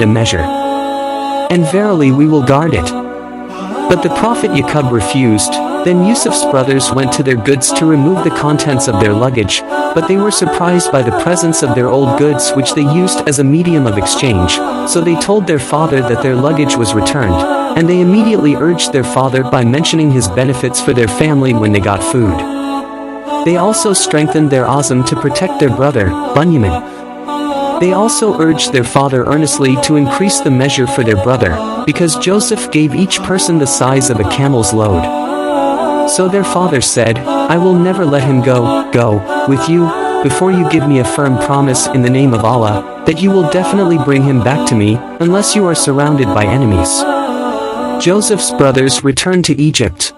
a measure. And verily we will guard it. But the Prophet Yaqub refused. Then Yusuf's brothers went to their goods to remove the contents of their luggage, but they were surprised by the presence of their old goods which they used as a medium of exchange, so they told their father that their luggage was returned, and they immediately urged their father by mentioning his benefits for their family when they got food. They also strengthened their azm to protect their brother, Bunyamin. They also urged their father earnestly to increase the measure for their brother, because Joseph gave each person the size of a camel's load. So their father said, I will never let him go with you, before you give me a firm promise in the name of Allah, that you will definitely bring him back to me, unless you are surrounded by enemies. Joseph's brothers returned to Egypt.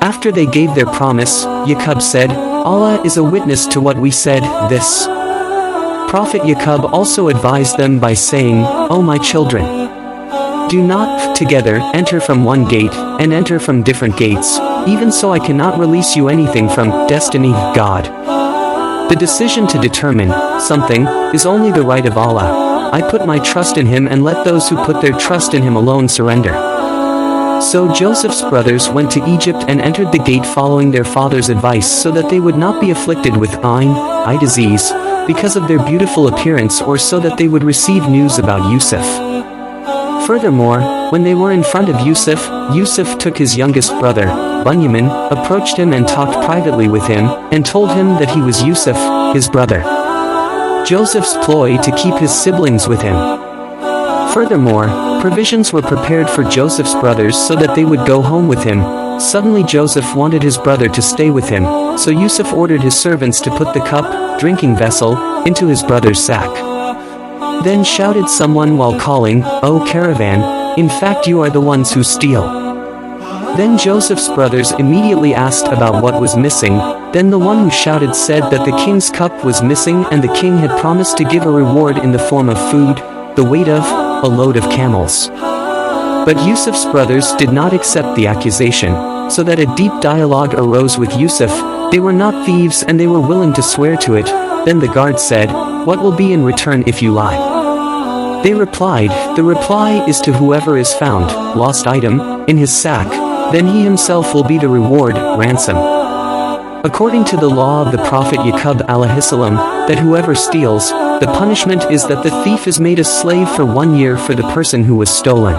After they gave their promise, Yaqub said, Allah is a witness to what we said, this. Prophet Yaqub also advised them by saying, O my children, do not, together, enter from one gate, and enter from different gates, even so I cannot release you anything from destiny, God. The decision to determine something is only the right of Allah. I put my trust in him and let those who put their trust in him alone surrender. So Joseph's brothers went to Egypt and entered the gate following their father's advice so that they would not be afflicted with eye disease, because of their beautiful appearance, or so that they would receive news about Yusuf. Furthermore, when they were in front of Yusuf, Yusuf took his youngest brother, Bunyamin, approached him and talked privately with him, and told him that he was Yusuf, his brother. Joseph's ploy to keep his siblings with him. Furthermore, provisions were prepared for Joseph's brothers so that they would go home with him. Suddenly Joseph wanted his brother to stay with him, so Yusuf ordered his servants to put the cup, drinking vessel, into his brother's sack. Then shouted someone while calling, O caravan, in fact you are the ones who steal. Then Joseph's brothers immediately asked about what was missing. Then the one who shouted said that the king's cup was missing and the king had promised to give a reward in the form of food, the weight of a load of camels. But Yusuf's brothers did not accept the accusation, so that a deep dialogue arose with Yusuf. They were not thieves and they were willing to swear to it. Then the guard said, What will be in return if you lie? They replied, The reply is to whoever is found, lost item, in his sack, then he himself will be the reward, ransom. According to the law of the Prophet Yaqub alaihissalam, that whoever steals, the punishment is that the thief is made a slave for 1 year for the person who was stolen.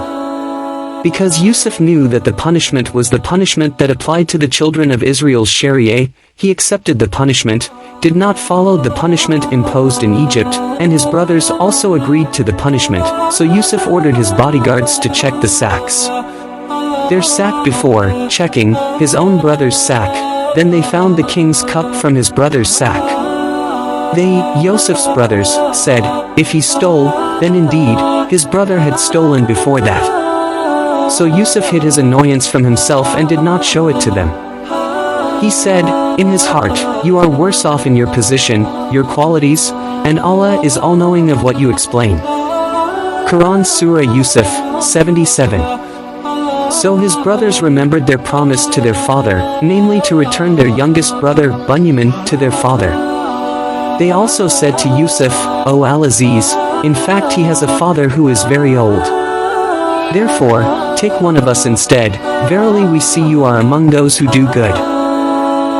Because Yusuf knew that the punishment was the punishment that applied to the children of Israel's Sharia, he accepted the punishment, did not follow the punishment imposed in Egypt, and his brothers also agreed to the punishment, so Yusuf ordered his bodyguards to check the sacks. Their sack before checking his own brother's sack, then they found the king's cup from his brother's sack. They, Yusuf's brothers, said, If he stole, then indeed, his brother had stolen before that. So Yusuf hid his annoyance from himself and did not show it to them. He said, in his heart, You are worse off in your position, your qualities, and Allah is all-knowing of what you explain. Quran Surah Yusuf, 77. So his brothers remembered their promise to their father, namely to return their youngest brother, Bunyamin, to their father. They also said to Yusuf, O Al-Aziz, in fact he has a father who is very old. Therefore, take one of us instead, verily we see you are among those who do good.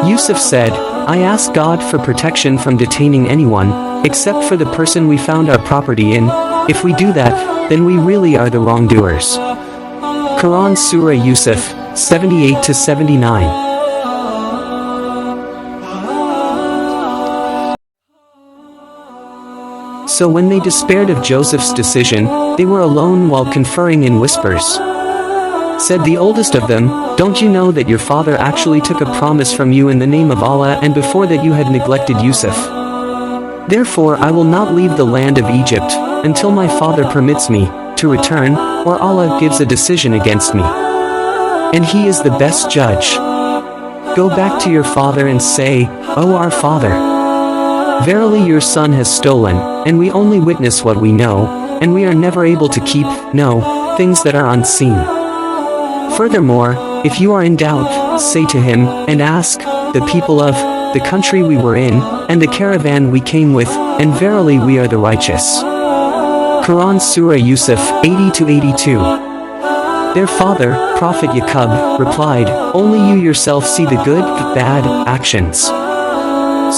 Yusuf said, I ask God for protection from detaining anyone, except for the person we found our property in. If we do that, then we really are the wrongdoers. Quran Surah Yusuf, 78-79. So when they despaired of Joseph's decision, they were alone while conferring in whispers. Said the oldest of them, Don't you know that your father actually took a promise from you in the name of Allah, and before that you had neglected Yusuf? Therefore I will not leave the land of Egypt, until my father permits me to return, or Allah gives a decision against me. And he is the best judge. Go back to your father and say, O our father, verily your son has stolen, and we only witness what we know, and we are never able to keep, things that are unseen. Furthermore, if you are in doubt, say to him, and ask, the people of the country we were in, and the caravan we came with, and verily we are the righteous. Quran Surah Yusuf 80-82. Their father, Prophet Yaqub, replied, "Only you yourself see the good, bad, actions.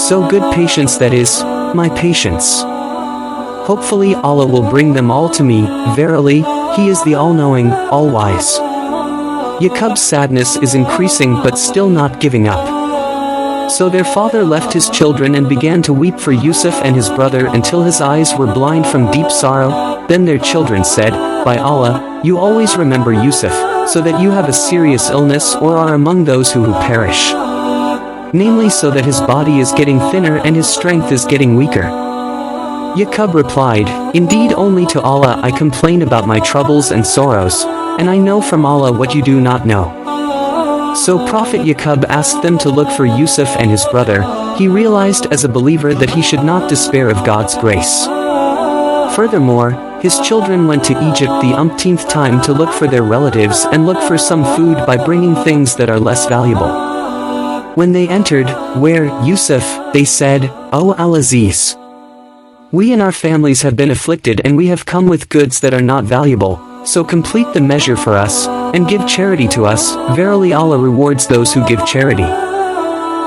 So good patience, that is, my patience. Hopefully Allah will bring them all to me, verily, He is the all-knowing, all-wise." Yaqub's sadness is increasing but still not giving up. So their father left his children and began to weep for Yusuf and his brother until his eyes were blind from deep sorrow. Then their children said, "By Allah, you always remember Yusuf, so that you have a serious illness or are among those who perish. Namely, so that his body is getting thinner and his strength is getting weaker." Yaqub replied, "Indeed, only to Allah I complain about my troubles and sorrows, and I know from Allah what you do not know." So Prophet Yaqub asked them to look for Yusuf and his brother. He realized as a believer that he should not despair of God's grace. Furthermore, his children went to Egypt the umpteenth time to look for their relatives and look for some food by bringing things that are less valuable. When they entered, "Where, Yusuf?" they said, "O Al-Aziz, we and our families have been afflicted and we have come with goods that are not valuable, so complete the measure for us, and give charity to us, verily Allah rewards those who give charity."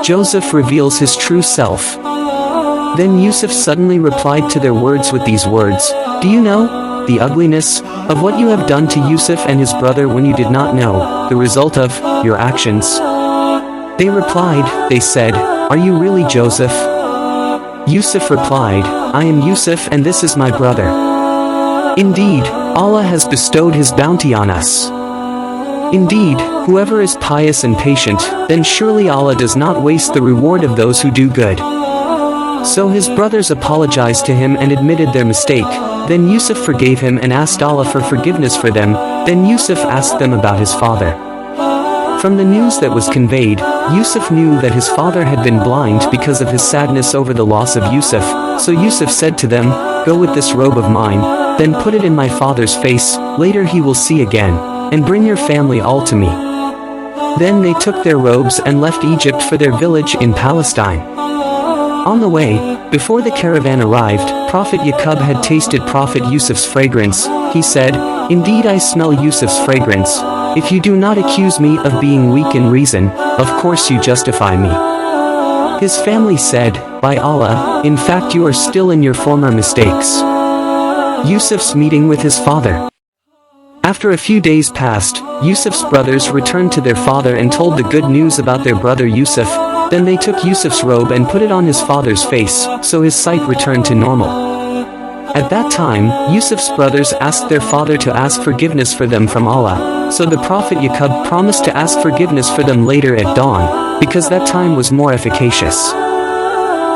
Joseph reveals his true self. Then Yusuf suddenly replied to their words with these words, "Do you know the ugliness of what you have done to Yusuf and his brother when you did not know the result of your actions?" They replied, they said, "Are you really Joseph?" Yusuf replied, "I am Yusuf and this is my brother. Indeed, Allah has bestowed His bounty on us. Indeed, whoever is pious and patient, then surely Allah does not waste the reward of those who do good." So his brothers apologized to him and admitted their mistake. Then Yusuf forgave him and asked Allah for forgiveness for them. Then Yusuf asked them about his father. From the news that was conveyed, Yusuf knew that his father had been blind because of his sadness over the loss of Yusuf. So Yusuf said to them, "Go with this robe of mine, then put it in my father's face, later he will see again, and bring your family all to me." Then they took their robes and left Egypt for their village in Palestine. On the way, before the caravan arrived, Prophet Yaqub had tasted Prophet Yusuf's fragrance. He said, "Indeed I smell Yusuf's fragrance. If you do not accuse me of being weak in reason, of course you justify me." His family said, "By Allah, in fact you are still in your former mistakes." Yusuf's meeting with his father. After a few days passed, Yusuf's brothers returned to their father and told the good news about their brother Yusuf. Then they took Yusuf's robe and put it on his father's face, so his sight returned to normal. At that time, Yusuf's brothers asked their father to ask forgiveness for them from Allah. So the Prophet Yaqub promised to ask forgiveness for them later at dawn, because that time was more efficacious.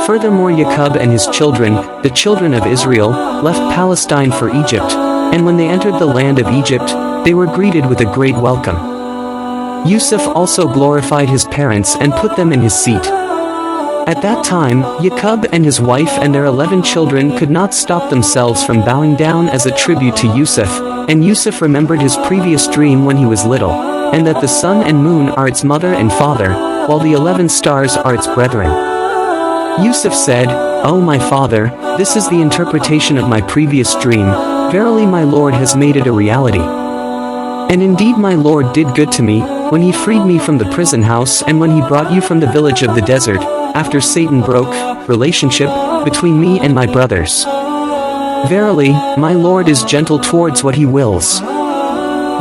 Furthermore, Yaqub and his children, the children of Israel, left Palestine for Egypt, and when they entered the land of Egypt, they were greeted with a great welcome. Yusuf also glorified his parents and put them in his seat. At that time, Yaqub and his wife and their 11 children could not stop themselves from bowing down as a tribute to Yusuf, and Yusuf remembered his previous dream when he was little, and that the sun and moon are its mother and father, while the 11 stars are its brethren. Yusuf said, "O my father, this is the interpretation of my previous dream, verily my Lord has made it a reality. And indeed my Lord did good to me, when he freed me from the prison house and when he brought you from the village of the desert, after Satan broke relationship between me and my brothers. Verily, my Lord is gentle towards what he wills.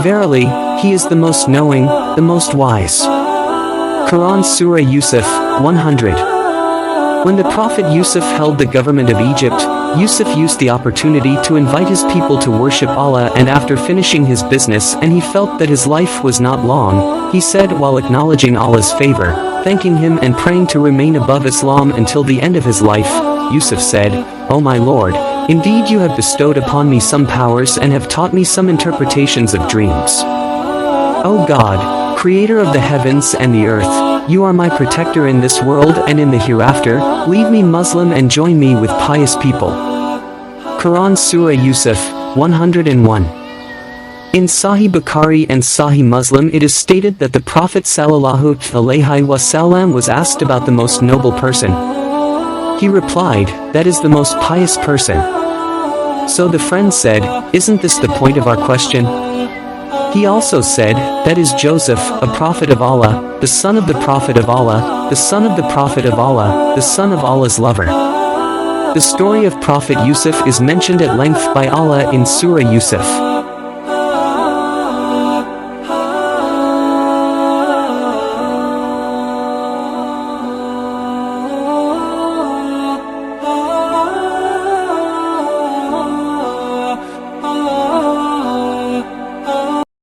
Verily, he is the most knowing, the most wise." Quran Surah Yusuf 100. When the Prophet Yusuf held the government of Egypt, Yusuf used the opportunity to invite his people to worship Allah, and after finishing his business and he felt that his life was not long, he said while acknowledging Allah's favor, thanking him and praying to remain above Islam until the end of his life, Yusuf said, "O my Lord, indeed you have bestowed upon me some powers and have taught me some interpretations of dreams. O God, creator of the heavens and the earth, you are my protector in this world and in the hereafter, leave me Muslim and join me with pious people." Quran Surah Yusuf 101. In Sahih Bukhari and Sahih Muslim it is stated that the Prophet ﷺ was asked about the most noble person. He replied, "That is the most pious person." So the friend said, "Isn't this the point of our question?" He also said, "That is Joseph, a prophet of Allah, the son of the prophet of Allah, the son of the prophet of Allah, the son of Allah's lover." The story of Prophet Yusuf is mentioned at length by Allah in Surah Yusuf.